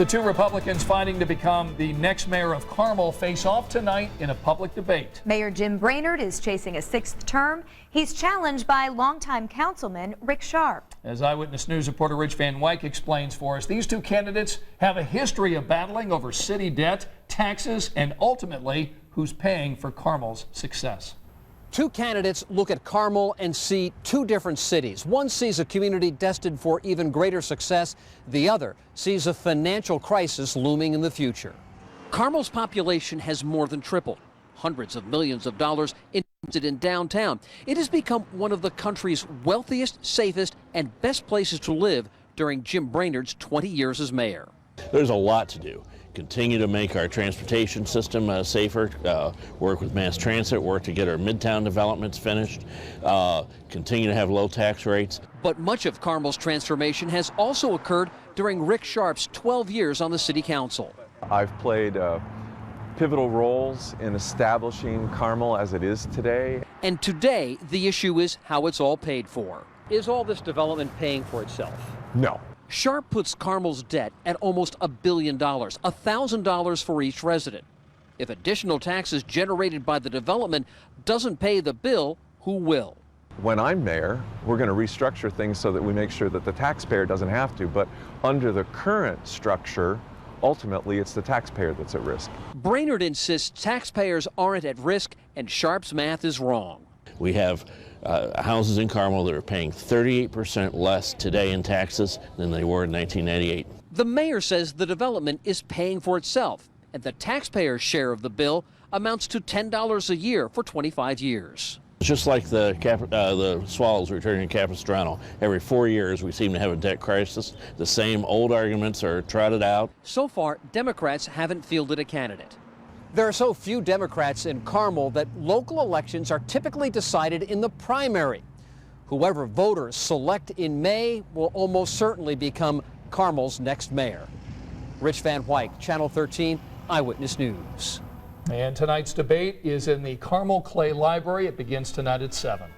The two Republicans fighting to become the next mayor of Carmel face off tonight in a public debate. Mayor Jim Brainerd is chasing a sixth term. He's challenged by longtime councilman Rick Sharp. As Eyewitness News reporter Rich Van Wyk explains for us, these two candidates have a history of battling over city debt, taxes, and ultimately who's paying for Carmel's success. Two candidates look at Carmel and see two different cities. One sees a community destined for even greater success. The other sees a financial crisis looming in the future. Carmel's population has more than tripled. Hundreds of millions of dollars invested in downtown. It has become one of the country's wealthiest, safest, and best places to live during Jim Brainerd's 20 years as mayor. There's a lot to do. Continue to make our transportation system safer, work with mass transit, work to get our midtown developments finished, continue to have low tax rates. But much of Carmel's transformation has also occurred during Rick Sharp's 12 years on the city council. I've played pivotal roles in establishing Carmel as it is today. And today, the issue is how it's all paid for. Is all this development paying for itself? No. Sharp puts Carmel's debt at almost $1 billion, $1,000 for each resident. If additional taxes generated by the development doesn't pay the bill, who will? When I'm mayor, we're going to restructure things so that we make sure that the taxpayer doesn't have to, but under the current structure, ultimately it's the taxpayer that's at risk. Brainerd insists taxpayers aren't at risk and Sharp's math is wrong. We have houses in Carmel that are paying 38% less today in taxes than they were in 1998. The mayor says the development is paying for itself, and the taxpayer's share of the bill amounts to $10 a year for 25 years. It's just like the Swallows returning to Capistrano. Every 4 years we seem to have a debt crisis. The same old arguments are trotted out. So far, Democrats haven't fielded a candidate. There are so few Democrats in Carmel that local elections are typically decided in the primary. Whoever voters select in May will almost certainly become Carmel's next mayor. Rich Van Wyk, Channel 13, Eyewitness News. And tonight's debate is in the Carmel Clay Library. It begins tonight at 7.